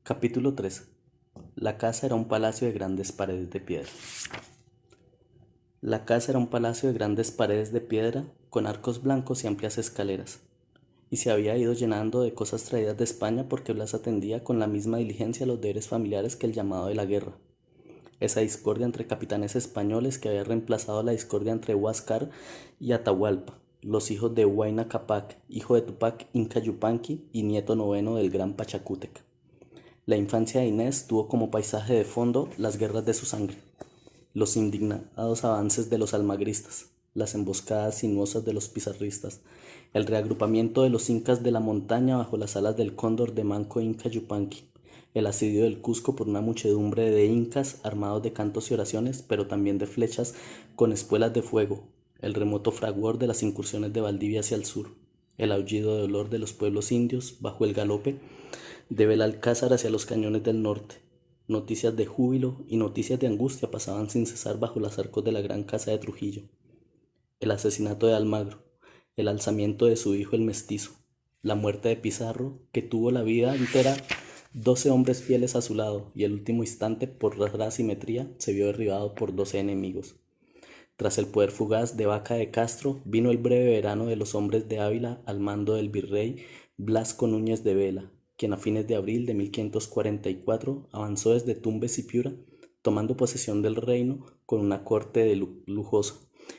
Capítulo 3. La casa era un palacio de grandes paredes de piedra. La casa era un palacio de grandes paredes de piedra, con arcos blancos y amplias escaleras, y se había ido llenando de cosas traídas de España porque Blas atendía con la misma diligencia los deberes familiares que el llamado de la guerra. Esa discordia entre capitanes españoles que había reemplazado la discordia entre Huáscar y Atahualpa, los hijos de Huayna Capac, hijo de Tupac Inca Yupanqui y nieto noveno del gran Pachacútec. La infancia de Inés tuvo como paisaje de fondo las guerras de su sangre, los indignados avances de los almagristas, las emboscadas sinuosas de los pizarristas, el reagrupamiento de los incas de la montaña bajo las alas del cóndor de Manco Inca Yupanqui, el asedio del Cusco por una muchedumbre de incas armados de cantos y oraciones, pero también de flechas con espuelas de fuego, el remoto fragor de las incursiones de Valdivia hacia el sur, el aullido de dolor de los pueblos indios bajo el galope de Belalcázar hacia los cañones del norte. Noticias de júbilo y noticias de angustia pasaban sin cesar bajo los arcos de la gran casa de Trujillo. El asesinato de Almagro, el alzamiento de su hijo el mestizo, la muerte de Pizarro, que tuvo la vida entera 12 hombres fieles a su lado, y el último instante, por rara simetría, se vio derribado por 12 enemigos. Tras el poder fugaz de Vaca de Castro, vino el breve verano de los hombres de Ávila al mando del virrey Blasco Núñez de Vela, quien a fines de abril de 1544 avanzó desde Tumbes y Piura, tomando posesión del reino con una corte lujosa,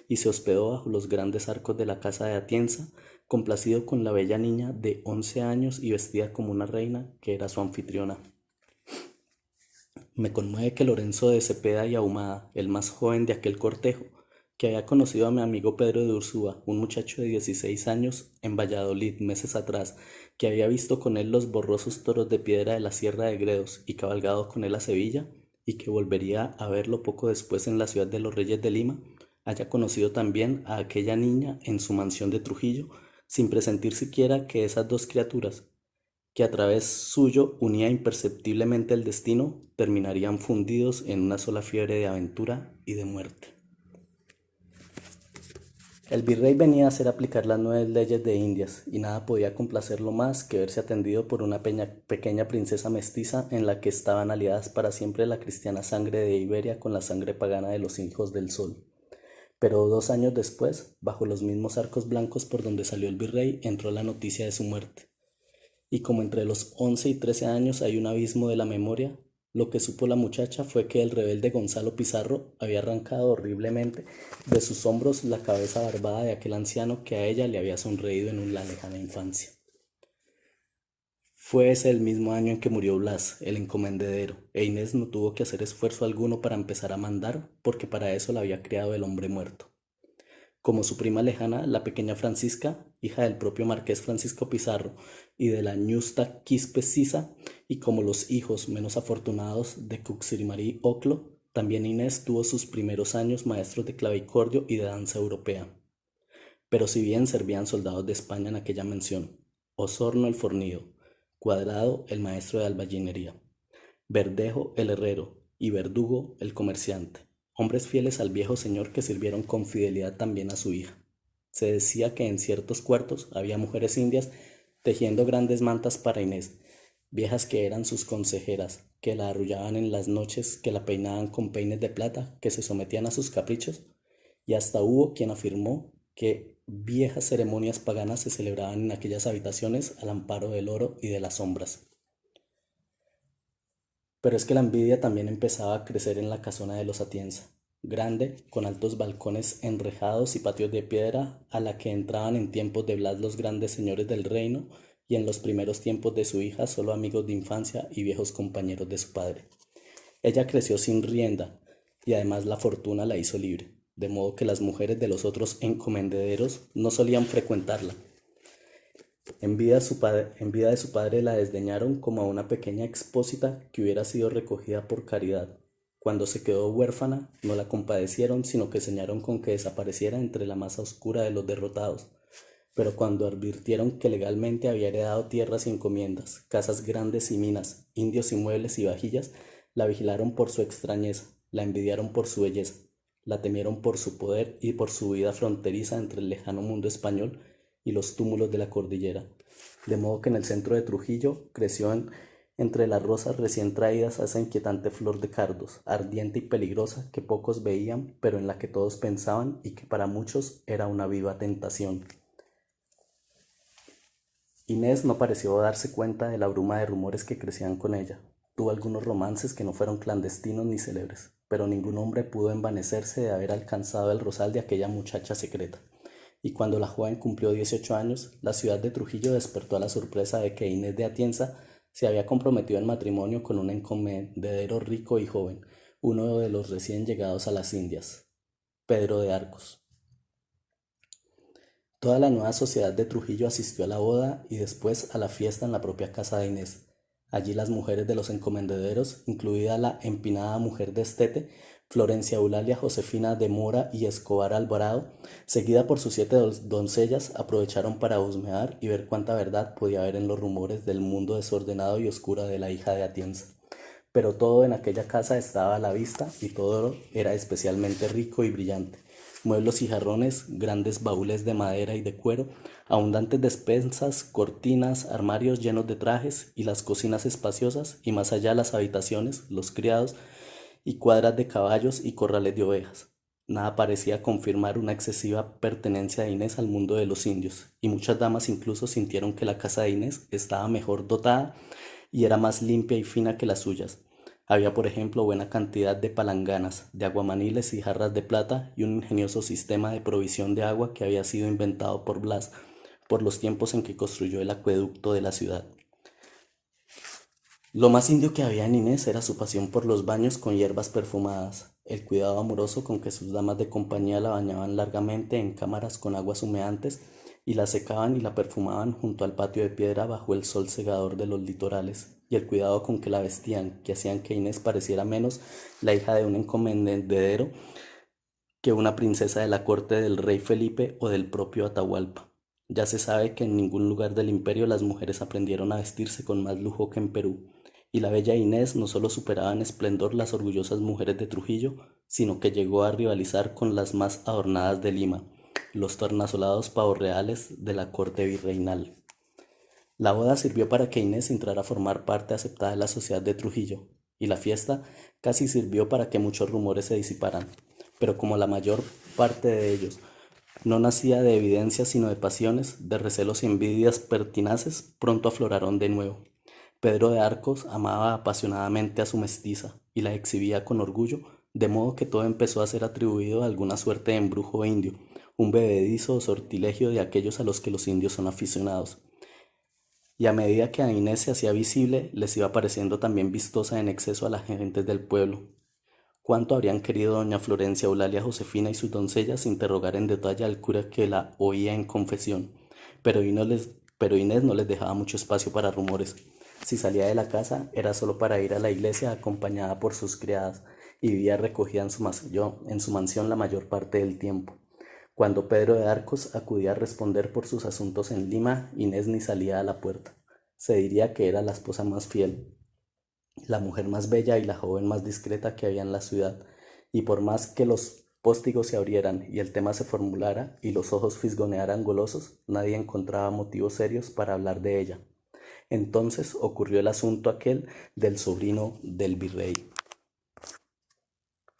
y se hospedó bajo los grandes arcos de la casa de Atienza, complacido con la bella niña de 11 años y vestida como una reina, que era su anfitriona. Me conmueve que Lorenzo de Cepeda y Ahumada, el más joven de aquel cortejo, que había conocido a mi amigo Pedro de Ursúa, un muchacho de 16 años, en Valladolid meses atrás, que había visto con él los borrosos toros de piedra de la Sierra de Gredos y cabalgado con él a Sevilla, y que volvería a verlo poco después en la ciudad de los Reyes de Lima, haya conocido también a aquella niña en su mansión de Trujillo, sin presentir siquiera que esas dos criaturas, que a través suyo unía imperceptiblemente el destino, terminarían fundidos en una sola fiebre de aventura y de muerte. El virrey venía a hacer aplicar las 9 leyes de Indias, y nada podía complacerlo más que verse atendido por una pequeña princesa mestiza en la que estaban aliadas para siempre la cristiana sangre de Iberia con la sangre pagana de los hijos del sol. Pero 2 años después, bajo los mismos arcos blancos por donde salió el virrey, entró la noticia de su muerte. Y como entre los 11 y 13 años hay un abismo de la memoria, lo que supo la muchacha fue que el rebelde Gonzalo Pizarro había arrancado horriblemente de sus hombros la cabeza barbada de aquel anciano que a ella le había sonreído en la lejana infancia. Fue ese el mismo año en que murió Blas, el encomendedero, e Inés no tuvo que hacer esfuerzo alguno para empezar a mandar, porque para eso la había criado el hombre muerto. Como su prima lejana, la pequeña Francisca, hija del propio marqués Francisco Pizarro y de la ñusta Quispe Sisa, y como los hijos menos afortunados de Cuxirimarí Oclo, también Inés tuvo sus primeros años maestros de clavicordio y de danza europea. Pero si bien servían soldados de España en aquella mención, Osorno el fornido, Cuadrado el maestro de albañilería, Verdejo el herrero y Verdugo el comerciante, hombres fieles al viejo señor que sirvieron con fidelidad también a su hija. Se decía que en ciertos cuartos había mujeres indias tejiendo grandes mantas para Inés, viejas que eran sus consejeras, que la arrullaban en las noches, que la peinaban con peines de plata, que se sometían a sus caprichos, y hasta hubo quien afirmó que viejas ceremonias paganas se celebraban en aquellas habitaciones al amparo del oro y de las sombras. Pero es que la envidia también empezaba a crecer en la casona de los Atienza, grande, con altos balcones enrejados y patios de piedra, a la que entraban en tiempos de Blas los grandes señores del reino, y en los primeros tiempos de su hija solo amigos de infancia y viejos compañeros de su padre. Ella creció sin rienda, y además la fortuna la hizo libre, de modo que las mujeres de los otros encomendederos no solían frecuentarla. En vida de su padre la desdeñaron como a una pequeña expósita que hubiera sido recogida por caridad. Cuando se quedó huérfana, no la compadecieron, sino que señaron con que desapareciera entre la masa oscura de los derrotados. Pero cuando advirtieron que legalmente había heredado tierras y encomiendas, casas grandes y minas, indios y muebles y vajillas, la vigilaron por su extrañeza, la envidiaron por su belleza, la temieron por su poder y por su vida fronteriza entre el lejano mundo español y los túmulos de la cordillera. De modo que en el centro de Trujillo creció entre las rosas recién traídas a esa inquietante flor de cardos, ardiente y peligrosa que pocos veían, pero en la que todos pensaban y que para muchos era una viva tentación. Inés no pareció darse cuenta de la bruma de rumores que crecían con ella. Tuvo algunos romances que no fueron clandestinos ni célebres, pero ningún hombre pudo envanecerse de haber alcanzado el rosal de aquella muchacha secreta. Y cuando la joven cumplió 18 años, la ciudad de Trujillo despertó a la sorpresa de que Inés de Atienza se había comprometido en matrimonio con un encomendero rico y joven, uno de los recién llegados a las Indias, Pedro de Arcos. Toda la nueva sociedad de Trujillo asistió a la boda y después a la fiesta en la propia casa de Inés. Allí las mujeres de los encomendederos, incluida la empinada mujer de Estete, Florencia Eulalia Josefina de Mora y Escobar Alvarado, seguida por sus 7 doncellas, aprovecharon para husmear y ver cuánta verdad podía haber en los rumores del mundo desordenado y oscuro de la hija de Atienza. Pero todo en aquella casa estaba a la vista y todo era especialmente rico y brillante. Muebles y jarrones, grandes baúles de madera y de cuero, abundantes despensas, cortinas, armarios llenos de trajes y las cocinas espaciosas y más allá las habitaciones, los criados y cuadras de caballos y corrales de ovejas. Nada parecía confirmar una excesiva pertenencia de Inés al mundo de los indios, y muchas damas incluso sintieron que la casa de Inés estaba mejor dotada y era más limpia y fina que las suyas. Había, por ejemplo, buena cantidad de palanganas, de aguamaniles y jarras de plata y un ingenioso sistema de provisión de agua que había sido inventado por Blas por los tiempos en que construyó el acueducto de la ciudad. Lo más indio que había en Inés era su pasión por los baños con hierbas perfumadas, el cuidado amoroso con que sus damas de compañía la bañaban largamente en cámaras con aguas humeantes y la secaban y la perfumaban junto al patio de piedra bajo el sol cegador de los litorales, y el cuidado con que la vestían, que hacían que Inés pareciera menos la hija de un encomendero que una princesa de la corte del rey Felipe o del propio Atahualpa. Ya se sabe que en ningún lugar del imperio las mujeres aprendieron a vestirse con más lujo que en Perú, y la bella Inés no solo superaba en esplendor las orgullosas mujeres de Trujillo, sino que llegó a rivalizar con las más adornadas de Lima, los tornasolados pavos reales de la corte virreinal. La boda sirvió para que Inés entrara a formar parte aceptada de la sociedad de Trujillo, y la fiesta casi sirvió para que muchos rumores se disiparan, pero como la mayor parte de ellos no nacía de evidencias sino de pasiones, de recelos y envidias pertinaces, pronto afloraron de nuevo. Pedro de Arcos amaba apasionadamente a su mestiza y la exhibía con orgullo, de modo que todo empezó a ser atribuido a alguna suerte de embrujo indio, un bebedizo o sortilegio de aquellos a los que los indios son aficionados. Y a medida que a Inés se hacía visible, les iba pareciendo también vistosa en exceso a las gentes del pueblo. ¿Cuánto habrían querido doña Florencia Eulalia Josefina y sus doncellas interrogar en detalle al cura que la oía en confesión? Pero Inés no les dejaba mucho espacio para rumores. Si salía de la casa era solo para ir a la iglesia acompañada por sus criadas y vivía recogida en su mansión la mayor parte del tiempo. Cuando Pedro de Arcos acudía a responder por sus asuntos en Lima, Inés ni salía a la puerta. Se diría que era la esposa más fiel, la mujer más bella y la joven más discreta que había en la ciudad, y por más que los póstigos se abrieran y el tema se formulara y los ojos fisgonearan golosos, nadie encontraba motivos serios para hablar de ella. Entonces ocurrió el asunto aquel del sobrino del virrey.